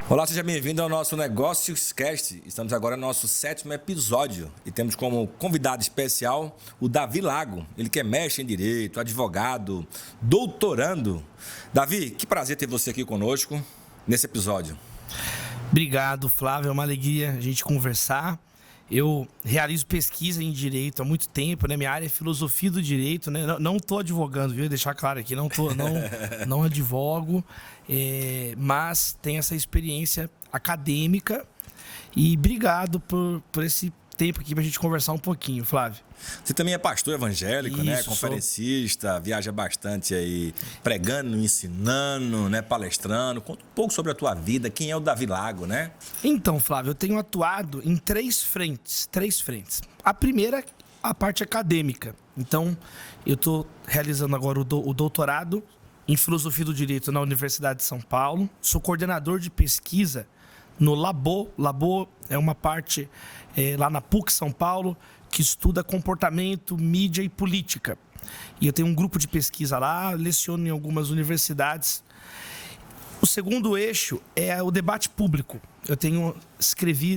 Olá, seja bem-vindo ao nosso Negócios Cast. Estamos agora no nosso 7º episódio e temos como convidado especial o Davi Lago. Ele que é mestre em Direito, advogado, doutorando. Davi, que prazer ter você aqui conosco nesse episódio. Obrigado, Flávio. É uma alegria a gente conversar. Eu realizo pesquisa em Direito há muito tempo, né? Minha área é Filosofia do Direito, né? Não estou advogando, viu? Deixar claro aqui, não advogo, mas tenho essa experiência acadêmica e obrigado por esse tempo aqui para a gente conversar um pouquinho, Flávio. Você também é pastor evangélico, Isso, né? Conferencista, viaja bastante aí, pregando, ensinando, né? Palestrando. Conta um pouco sobre a tua vida, quem é o Davi Lago, né? Então, Flávio, eu tenho atuado em três frentes. A primeira, a parte acadêmica. Então, eu estou realizando agora o doutorado em Filosofia do Direito na Universidade de São Paulo. Sou coordenador de pesquisa no Labo. Labo é uma parte lá na PUC São Paulo que estuda comportamento, mídia e política. E eu tenho um grupo de pesquisa lá, leciono em algumas universidades. O segundo eixo é o debate público. Eu tenho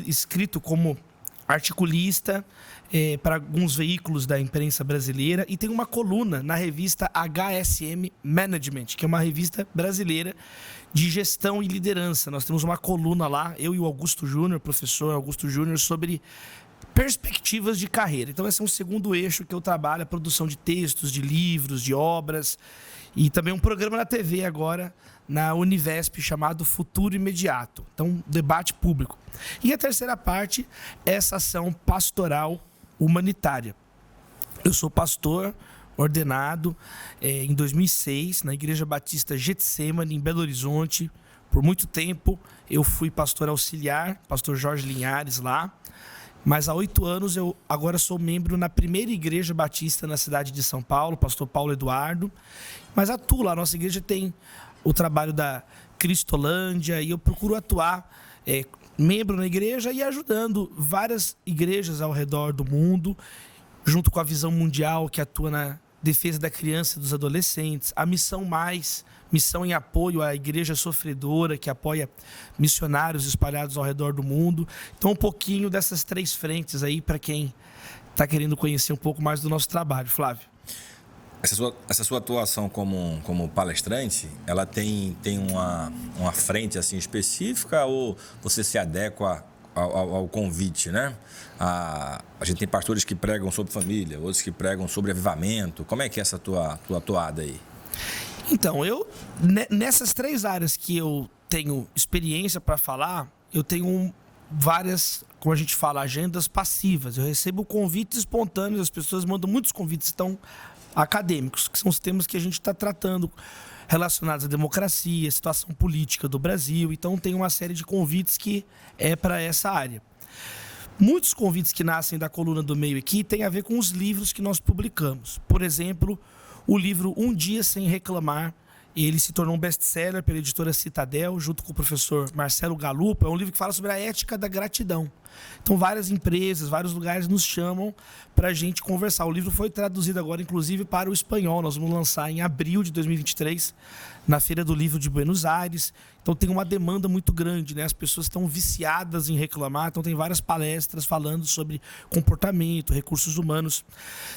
escrito como articulista para alguns veículos da imprensa brasileira e tenho uma coluna na revista HSM Management, que é uma revista brasileira de gestão e liderança. Nós temos uma coluna lá, eu e o Augusto Júnior, professor Augusto Júnior, sobre perspectivas de carreira. Então esse é um segundo eixo que eu trabalho, a produção de textos, de livros, de obras e também um programa na TV agora, na Univesp, chamado Futuro Imediato. Então, debate público. E a terceira parte é essa ação pastoral humanitária. Eu sou pastor ordenado em 2006 na Igreja Batista Getsemane, em Belo Horizonte. Por muito tempo eu fui pastor auxiliar, pastor Jorge Linhares lá. Mas há 8 anos eu agora sou membro na primeira igreja batista na cidade de São Paulo, pastor Paulo Eduardo. Mas atuo lá, a nossa igreja tem o trabalho da Cristolândia e eu procuro atuar membro na igreja e ajudando várias igrejas ao redor do mundo, junto com a Visão Mundial, que atua na defesa da criança e dos adolescentes, a Missão Mais, missão em apoio à igreja sofredora, que apoia missionários espalhados ao redor do mundo. Então, um pouquinho dessas 3 frentes aí para quem está querendo conhecer um pouco mais do nosso trabalho, Flávio. Essa sua atuação como palestrante, ela tem uma frente assim específica ou você se adequa ao convite, né? A gente tem pastores que pregam sobre família, outros que pregam sobre avivamento. Como é que é essa tua atuada aí? Então, nessas 3 áreas que eu tenho experiência para falar, eu tenho várias, como a gente fala, agendas passivas. Eu recebo convites espontâneos, as pessoas mandam muitos convites acadêmicos, que são os temas que a gente está tratando relacionados à democracia, situação política do Brasil. Então, tem uma série de convites que é para essa área. Muitos convites que nascem da coluna do meio aqui têm a ver com os livros que nós publicamos. Por exemplo, o livro Um Dia Sem Reclamar, ele se tornou um best-seller pela editora Citadel, junto com o professor Marcelo Galupa. É um livro que fala sobre a ética da gratidão. Então, várias empresas, vários lugares nos chamam para a gente conversar. O livro foi traduzido agora, inclusive, para o espanhol. Nós vamos lançar em abril de 2023, na Feira do Livro de Buenos Aires. Então, tem uma demanda muito grande, né? As pessoas estão viciadas em reclamar. Então, tem várias palestras falando sobre comportamento, recursos humanos.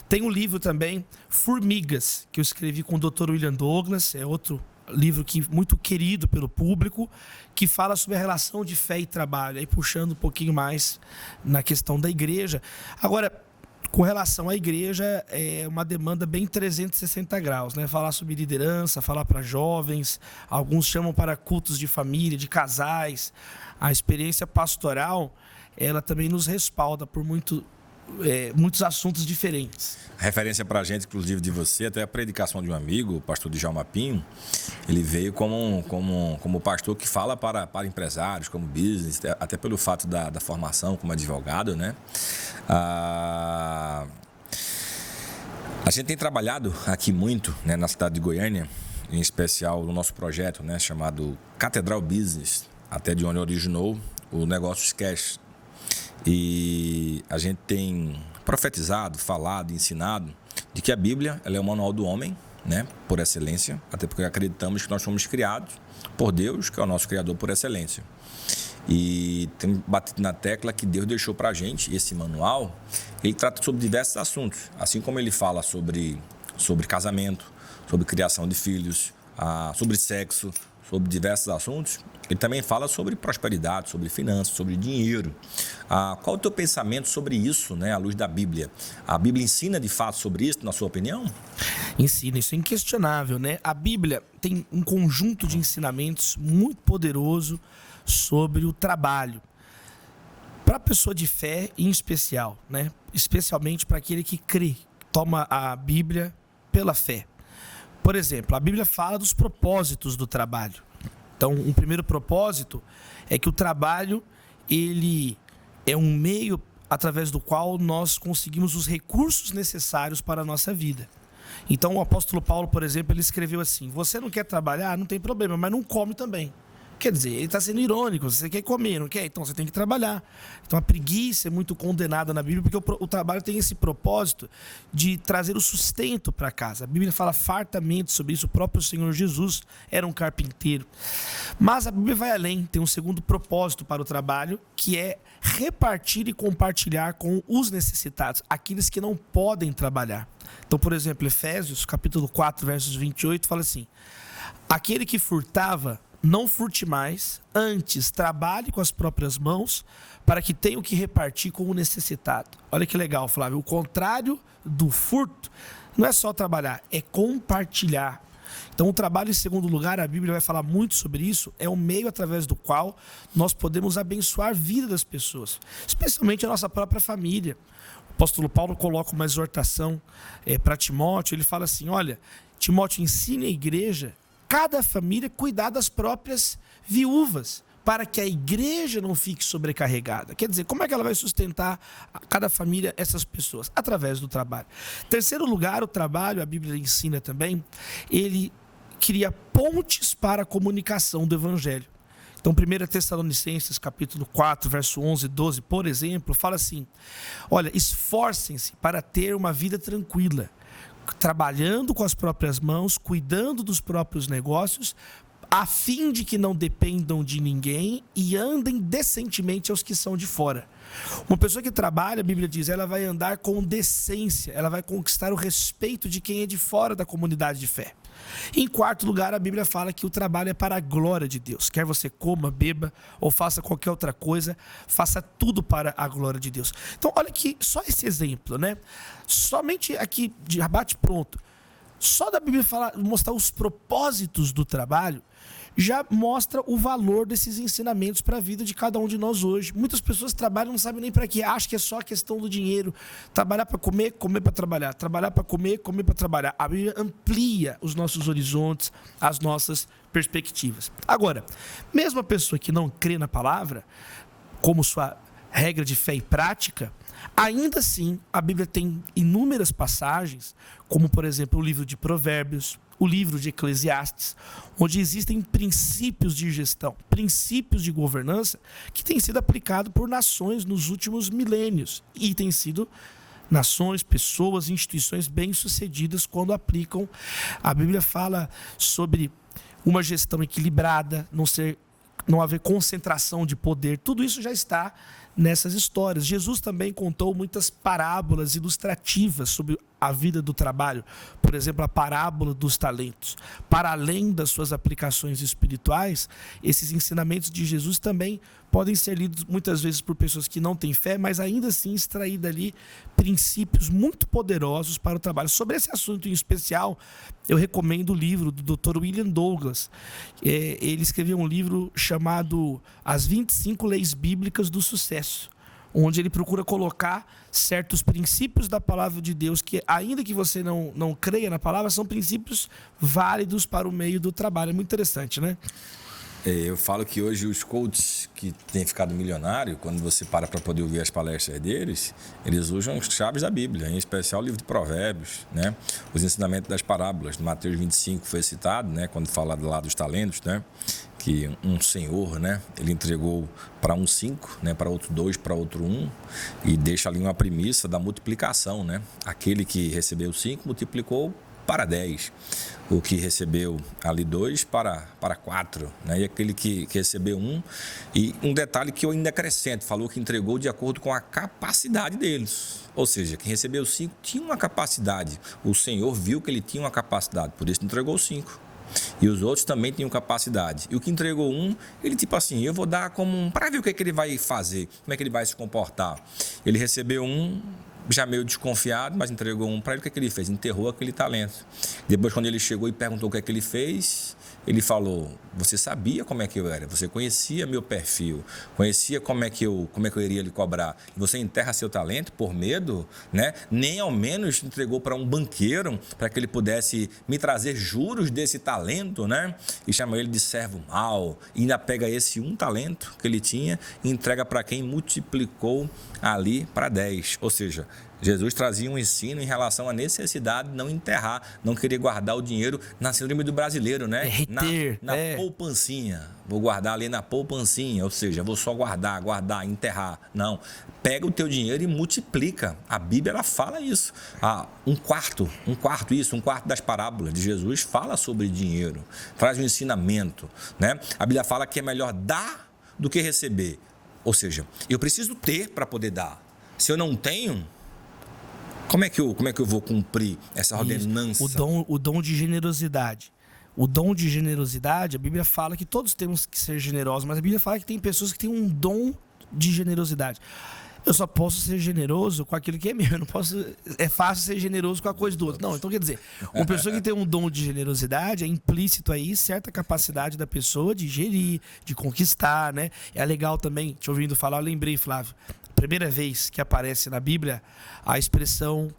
Tem um livro também, Formigas, que eu escrevi com o Dr. William Douglas. É outro livro muito querido pelo público, que fala sobre a relação de fé e trabalho, aí puxando um pouquinho mais na questão da igreja. Agora, com relação à igreja, é uma demanda bem 360 graus, né? Falar sobre liderança, falar para jovens, alguns chamam para cultos de família, de casais. A experiência pastoral, ela também nos respalda por muitos assuntos diferentes. A referência para a gente, inclusive de você, até a predicação de um amigo, o pastor Djalma Pinho, ele veio como pastor que fala para empresários, como business, até pelo fato da formação como advogado, né? A gente tem trabalhado aqui muito, né, na cidade de Goiânia, em especial no nosso projeto, né, chamado Catedral Business, até de onde originou o Negócios Cash. E a gente tem profetizado, falado, ensinado de que a Bíblia ela é o manual do homem, né, por excelência, até porque acreditamos que nós fomos criados por Deus, que é o nosso Criador por excelência. E temos batido na tecla que Deus deixou para a gente, esse manual, ele trata sobre diversos assuntos, assim como ele fala sobre casamento, sobre criação de filhos, sobre sexo, sobre diversos assuntos. Ele também fala sobre prosperidade, sobre finanças, sobre dinheiro. Qual o teu pensamento sobre isso, né, à luz da Bíblia? A Bíblia ensina de fato sobre isso, na sua opinião? Ensina, isso é inquestionável, né? A Bíblia tem um conjunto de ensinamentos muito poderoso sobre o trabalho. Para a pessoa de fé, em especial, né? Especialmente para aquele que crê, toma a Bíblia pela fé. Por exemplo, a Bíblia fala dos propósitos do trabalho. Então, um primeiro propósito é que o trabalho, ele é um meio através do qual nós conseguimos os recursos necessários para a nossa vida. Então, o apóstolo Paulo, por exemplo, ele escreveu assim: você não quer trabalhar? Não tem problema, mas não come também. Quer dizer, ele está sendo irônico. Você quer comer, não quer? Então você tem que trabalhar. Então a preguiça é muito condenada na Bíblia, porque o trabalho tem esse propósito de trazer o sustento para casa. A Bíblia fala fartamente sobre isso. O próprio Senhor Jesus era um carpinteiro. Mas a Bíblia vai além. Tem um segundo propósito para o trabalho, que é repartir e compartilhar com os necessitados, aqueles que não podem trabalhar. Então, por exemplo, Efésios, capítulo 4, versos 28, fala assim: aquele que furtava, não furte mais, antes trabalhe com as próprias mãos, para que tenha o que repartir com o necessitado. Olha que legal, Flávio. O contrário do furto não é só trabalhar, é compartilhar. Então, o trabalho, em segundo lugar, a Bíblia vai falar muito sobre isso, é o meio através do qual nós podemos abençoar a vida das pessoas, especialmente a nossa própria família. O apóstolo Paulo coloca uma exortação para Timóteo. Ele fala assim: olha, Timóteo, ensine a igreja, cada família, cuidar das próprias viúvas, para que a igreja não fique sobrecarregada. Quer dizer, como é que ela vai sustentar cada família, essas pessoas? Através do trabalho. Terceiro lugar, o trabalho, a Bíblia ensina também, ele cria pontes para a comunicação do evangelho. Então, 1 Tessalonicenses, capítulo 4, verso 11 e 12, por exemplo, fala assim: olha, esforcem-se para ter uma vida tranquila, trabalhando com as próprias mãos, cuidando dos próprios negócios, a fim de que não dependam de ninguém e andem decentemente aos que são de fora. Uma pessoa que trabalha, a Bíblia diz, ela vai andar com decência, ela vai conquistar o respeito de quem é de fora da comunidade de fé. Em quarto lugar, a Bíblia fala que o trabalho é para a glória de Deus. Quer você coma, beba ou faça qualquer outra coisa, faça tudo para a glória de Deus. Então, olha aqui, só esse exemplo, né? Somente aqui, de abate pronto, só da Bíblia mostrar os propósitos do trabalho, já mostra o valor desses ensinamentos para a vida de cada um de nós hoje. Muitas pessoas trabalham e não sabem nem para quê, acham que é só a questão do dinheiro. Trabalhar para comer, comer para trabalhar. Trabalhar para comer, comer para trabalhar. A Bíblia amplia os nossos horizontes, as nossas perspectivas. Agora, mesmo a pessoa que não crê na palavra, como sua regra de fé e prática, ainda assim a Bíblia tem inúmeras passagens, como por exemplo o livro de Provérbios, o livro de Eclesiastes, onde existem princípios de gestão, princípios de governança que têm sido aplicados por nações nos últimos milênios e têm sido nações, pessoas, instituições bem-sucedidas quando aplicam. A Bíblia fala sobre uma gestão equilibrada, não haver concentração de poder. Tudo isso já está nessas histórias. Jesus também contou muitas parábolas ilustrativas sobre a vida do trabalho. Por exemplo, a parábola dos talentos. Para além das suas aplicações espirituais, esses ensinamentos de Jesus também podem ser lidos muitas vezes por pessoas que não têm fé, mas ainda assim extrair dali princípios muito poderosos para o trabalho. Sobre esse assunto em especial, eu recomendo o livro do Dr. William Douglas. Ele escreveu um livro chamado As 25 Leis Bíblicas do Sucesso, onde ele procura colocar certos princípios da palavra de Deus que, ainda que você não creia na palavra, são princípios válidos para o meio do trabalho. É muito interessante, né? Eu falo que hoje os coaches que têm ficado milionários, quando você para poder ouvir as palestras deles, eles usam as chaves da Bíblia, em especial o livro de Provérbios, né? Os ensinamentos das parábolas. Mateus 25 foi citado, né? Quando fala lá dos talentos, né? Que um senhor, né? Ele entregou para um 5, né? Para outro 2, para outro 1, e deixa ali uma premissa da multiplicação, né? Aquele que recebeu 5 multiplicou para 10. O que recebeu ali 2 para 4, né? E aquele que recebeu 1. E um detalhe que eu ainda acrescento, falou que entregou de acordo com a capacidade deles. Ou seja, quem recebeu 5 tinha uma capacidade. O Senhor viu que ele tinha uma capacidade, por isso entregou 5. E os outros também tinham capacidade. E o que entregou 1, ele tipo assim, eu vou dar como para ver o que é que ele vai fazer, como é que ele vai se comportar. Ele recebeu 1, já meio desconfiado, mas entregou 1 para ele. O que é que ele fez? Enterrou aquele talento. Depois, quando ele chegou e perguntou o que é que ele fez, ele falou, você sabia como é que eu era, você conhecia meu perfil, conhecia como é que eu iria lhe cobrar. E você enterra seu talento por medo, né? Nem ao menos entregou para um banqueiro, para que ele pudesse me trazer juros desse talento, né? E chama ele de servo mau. E ainda pega esse 1 talento que ele tinha e entrega para quem multiplicou ali para 10. Ou seja, Jesus trazia um ensino em relação à necessidade de não enterrar, não querer guardar o dinheiro na síndrome do brasileiro, né? Na poupancinha. Vou guardar ali na poupancinha, ou seja, vou só guardar, enterrar. Não, pega o teu dinheiro e multiplica. A Bíblia, ela fala isso. Um quarto das parábolas de Jesus fala sobre dinheiro, traz um ensinamento, né? A Bíblia fala que é melhor dar do que receber. Ou seja, eu preciso ter para poder dar. Se eu não tenho, como é que eu vou cumprir essa ordenança? O dom de generosidade. O dom de generosidade, a Bíblia fala que todos temos que ser generosos, mas a Bíblia fala que tem pessoas que têm um dom de generosidade. Eu só posso ser generoso com aquilo que é meu. Eu não posso. É fácil ser generoso com a coisa do outro. Não, então quer dizer, uma pessoa que tem um dom de generosidade, é implícito aí certa capacidade da pessoa de gerir, de conquistar, né? É legal também, te ouvindo falar, eu lembrei, Flávio, primeira vez que aparece na Bíblia a expressão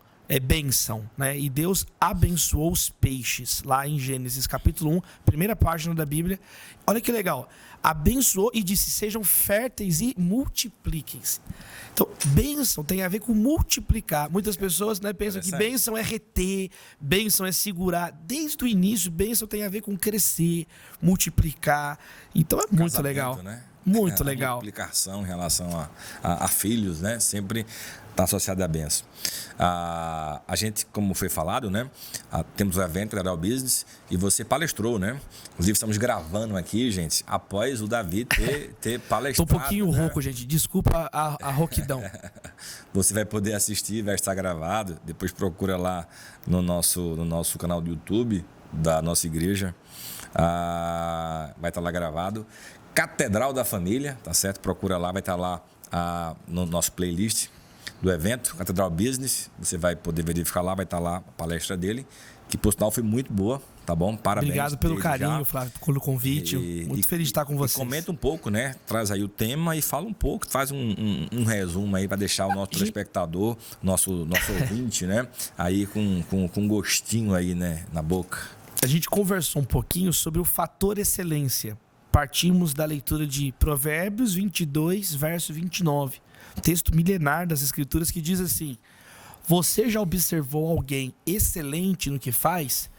bênção, né? E Deus abençoou os peixes, lá em Gênesis capítulo 1, primeira página da Bíblia. Olha que legal. Abençoou e disse, sejam férteis e multipliquem-se. Então, bênção tem a ver com multiplicar. Muitas pessoas, né, pensam que bênção é reter, bênção é segurar. Desde o início, bênção tem a ver com crescer, multiplicar. Então é muito legal. Né? Muito legal. A multiplicação em relação a filhos, né? Sempre está associada à bênção. A gente, como foi falado, né? Temos o evento Federal Business e você palestrou, né? Inclusive, estamos gravando aqui, gente, após o Davi ter palestrado. Estou um pouquinho rouco, gente. Desculpa a rouquidão. Você vai poder assistir, vai estar gravado. Depois procura lá no nosso canal do YouTube da nossa igreja. Vai estar lá gravado. Catedral da Família, tá certo? Procura lá, vai estar lá no nosso playlist do evento, Catedral Business. Você vai poder verificar lá, vai estar lá a palestra dele, que por sinal foi muito boa, tá bom? Parabéns. Obrigado pelo carinho, Flávio, pelo convite. Muito feliz de estar com vocês. Comenta um pouco, né? Traz aí o tema e fala um pouco, faz um resumo aí para deixar o nosso telespectador, nosso ouvinte, né? Aí com gostinho aí, né? Na boca. A gente conversou um pouquinho sobre o fator excelência. Partimos da leitura de Provérbios 22, verso 29. Texto milenar das Escrituras que diz assim: você já observou alguém excelente no que faz?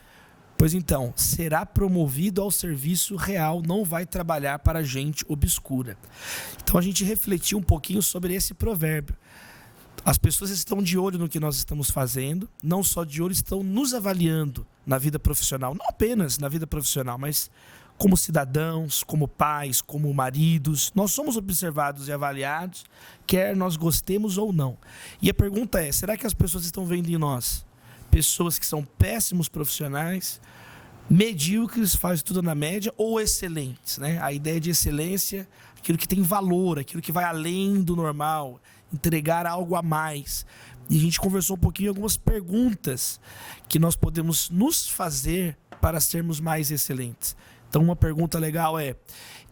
Pois então, será promovido ao serviço real, não vai trabalhar para gente obscura. Então a gente refletiu um pouquinho sobre esse provérbio. As pessoas estão de olho no que nós estamos fazendo, não só de olho, estão nos avaliando na vida profissional. Não apenas na vida profissional, mas como cidadãos, como pais, como maridos. Nós somos observados e avaliados, quer nós gostemos ou não. E a pergunta é, será que as pessoas estão vendo em nós pessoas que são péssimos profissionais, medíocres, fazem tudo na média, ou excelentes, né? A ideia de excelência, aquilo que tem valor, aquilo que vai além do normal, entregar algo a mais. E a gente conversou um pouquinho algumas perguntas que nós podemos nos fazer para sermos mais excelentes. Então, uma pergunta legal é,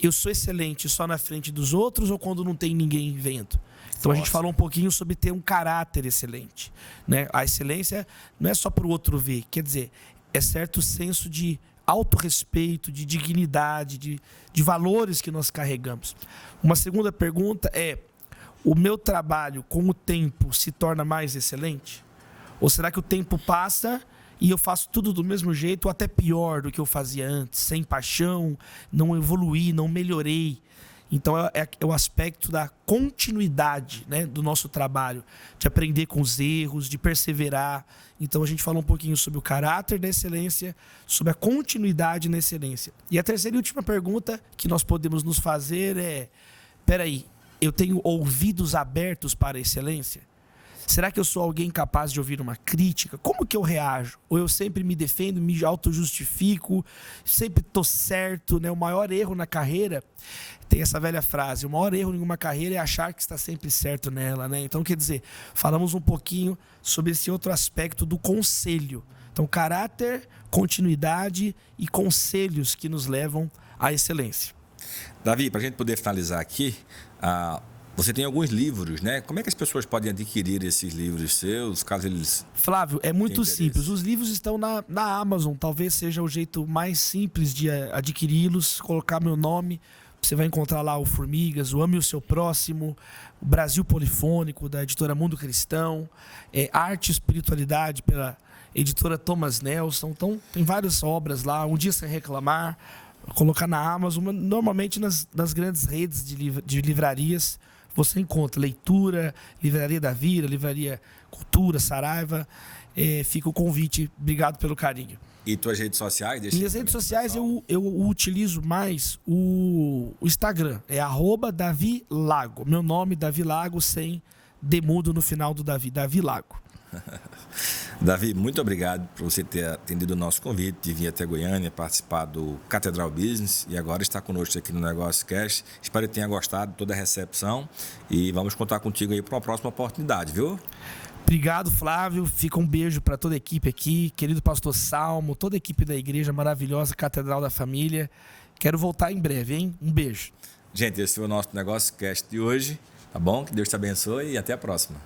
eu sou excelente só na frente dos outros ou quando não tem ninguém vendo? Então, a gente falou um pouquinho sobre ter um caráter excelente, né? A excelência não é só para o outro ver, quer dizer, é certo senso de autorrespeito, de dignidade, de valores que nós carregamos. Uma segunda pergunta é, o meu trabalho com o tempo se torna mais excelente? Ou será que o tempo passa e eu faço tudo do mesmo jeito ou até pior do que eu fazia antes, sem paixão, não evoluí, não melhorei? Então, é o aspecto da continuidade, né, do nosso trabalho, de aprender com os erros, de perseverar. Então, a gente falou um pouquinho sobre o caráter da excelência, sobre a continuidade na excelência. E a terceira e última pergunta que nós podemos nos fazer é: peraí, eu tenho ouvidos abertos para a excelência? Será que eu sou alguém capaz de ouvir uma crítica? Como que eu reajo? Ou eu sempre me defendo, me autojustifico, sempre estou certo, né? O maior erro na carreira, tem essa velha frase, o maior erro em uma carreira é achar que está sempre certo nela, né? Então, quer dizer, falamos um pouquinho sobre esse outro aspecto do conselho. Então, caráter, continuidade e conselhos que nos levam à excelência. Davi, para a gente poder finalizar aqui, você tem alguns livros, né? Como é que as pessoas podem adquirir esses livros seus, caso eles... Flávio, é muito simples. Os livros estão na Amazon. Talvez seja o jeito mais simples de adquiri-los. Colocar meu nome. Você vai encontrar lá o Formigas, o Ame o Seu Próximo, o Brasil Polifônico, da editora Mundo Cristão, Arte e Espiritualidade, pela editora Thomas Nelson. Então, tem várias obras lá. Um Dia Sem Reclamar. Colocar na Amazon. Normalmente nas grandes redes de livrarias, você encontra Leitura, Livraria da Vira, Livraria Cultura, Saraiva. Fica o convite. Obrigado pelo carinho. E tuas redes sociais? Minhas redes sociais eu utilizo mais o Instagram. É @DaviLago. Meu nome, Davi Lago, sem demudo no final do Davi. Davi Lago. Davi, muito obrigado por você ter atendido o nosso convite de vir até Goiânia, participar do Catedral Business e agora está conosco aqui no Negócio Cash. Espero que tenha gostado de toda a recepção e vamos contar contigo aí para uma próxima oportunidade, viu? Obrigado, Flávio. Fica um beijo para toda a equipe aqui, querido pastor Salmo, toda a equipe da igreja maravilhosa, Catedral da Família. Quero voltar em breve, hein? Um beijo. Gente, esse foi o nosso Negócio Cast de hoje, tá bom? Que Deus te abençoe e até a próxima.